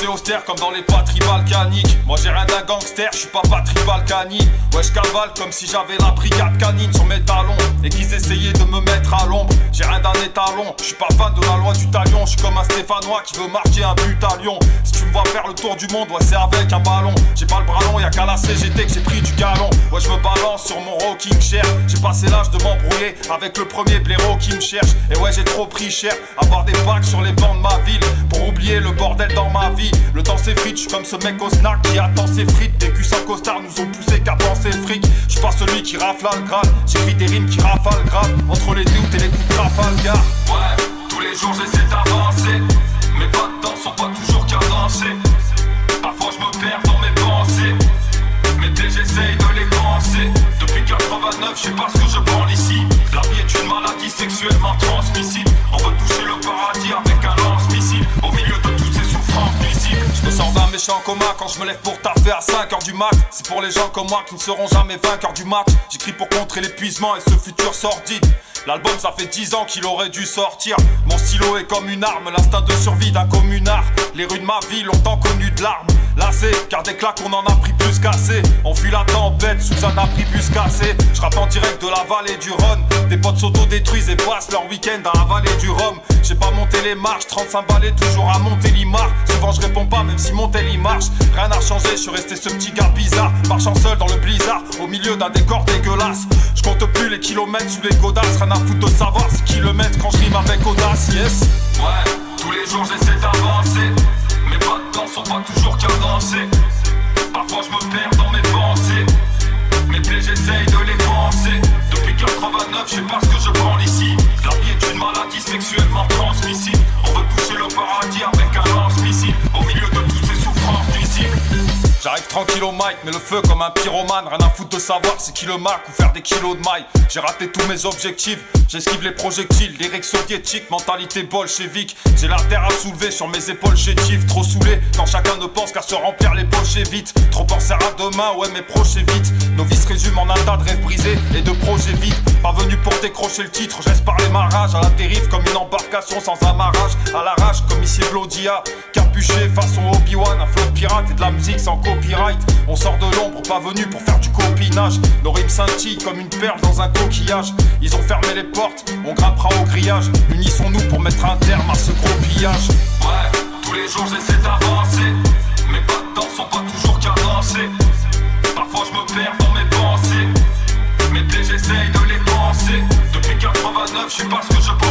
c'est austère comme dans les patries balkaniques. Moi j'ai rien d'un gangster, je suis pas Patrick Balkany. Ouais je cavale comme si j'avais la brigade canine sur mes talons et qu'ils essayaient de me mettre à l'ombre. J'ai rien d'un étalon, je suis pas fan de la loi du talion. Je suis comme un Stéphanois qui veut marquer un but à Lyon. Si tu me vois faire le tour du monde, ouais c'est avec un ballon. J'ai pas le bras long, y'a qu'à la CGT que j'ai pris du galon. Ouais je me balance sur mon rocking chair. J'ai passé l'âge de m'embrouiller avec le premier blaireau qui me cherche. Et ouais j'ai trop pris cher, avoir des bacs sur les bancs de ma ville pour oublier le bordel dans ma vie. Le temps s'effrite, j'suis comme ce mec au snack qui attend ses frites. Des culs sans costard nous ont poussé qu'à penser le fric. J'suis pas celui qui rafle le grade, j'écris des rimes qui rafalent grave. Entre les doutes et les coups de Trafalgar. Ouais, tous les jours j'essaie d'avancer. Mes pas de temps sont pas toujours cadencés. Parfois j'me perds dans mes pensées. Mais dès j'essaye de les penser. Depuis 89, j'sais pas ce que je prends ici. La vie est une maladie sexuellement transmissible. On veut toucher le paradis avec un lance-missile. Au milieu de toutes ces souffrances nuisibles. Je me sors d'un méchant coma quand je me lève pour taffer à 5h du mat. C'est pour les gens comme moi qui ne seront jamais vainqueurs du match. J'écris pour contrer l'épuisement et ce futur sordide. L'album ça fait 10 ans qu'il aurait dû sortir. Mon stylo est comme une arme, l'instinct de survie d'un communard. Les rues de ma vie longtemps connu de larmes. Lassé, car des claques on en a pris plus qu'assez. On fuit la tempête sous un abri plus cassé. Je rappe en direct de la vallée du Rhône. Des potes s'auto-détruisent et passent leur week-end dans la vallée du Rhum. J'ai pas monté les marches, 35 balais toujours à Montélimar. Souvent je réponds pas même si Montélimar marche. Rien n'a changé, je suis resté ce petit gars bizarre. Marchant seul dans le blizzard, au milieu d'un décor dégueulasse. Je compte plus les kilomètres sous les godasses. Rien à foutre de savoir ce kilomètres quand je rime avec audace, yes. Ouais, tous les jours j'essaie d'avancer. Mes pas de temps sont pas toujours cadencés. Parfois je me perds dans mes pensées. Mes plaies j'essaye de les penser. Depuis 89 je sais pas ce que je prends ici. La vie est une maladie sexuellement transmissible. On veut toucher le paradis avec un lance-missile. Au milieu de toutes ces souffrances nuisibles. J'arrive tranquille au mic, mais le feu comme un pyromane. Rien à foutre de savoir c'est qui le marque ou faire des kilos de maille. J'ai raté tous mes objectifs, j'esquive les projectiles. Lyrique soviétique, mentalité bolchevique. J'ai la terre à soulever sur mes épaules chétives. Trop saoulé quand chacun ne pense qu'à se remplir les poches et vite. Trop penser à demain, ouais mais proches et vite. Nos vies se résument en un tas de rêves brisés et de projets vides. Pas venu pour décrocher le titre, je laisse parler ma rage. À la dérive comme une embarcation sans amarrage. À l'arrache comme ici Blodia, capuché façon Obi-Wan. Un flow de pirate et de la musique sans copyright. On sort de l'ombre, pas venu pour faire du copinage. Nos rimes scintillent comme une perle dans un coquillage. Ils ont fermé les portes, on grimpera au grillage. Unissons-nous pour mettre un terme à ce gros pillage. Ouais, tous les jours j'essaie d'avancer. Mes pas de temps sont pas toujours cadencés. Parfois je me perds dans mes pensées. Mes plaies j'essaye de les penser. Depuis 89 je sais pas ce que je pense.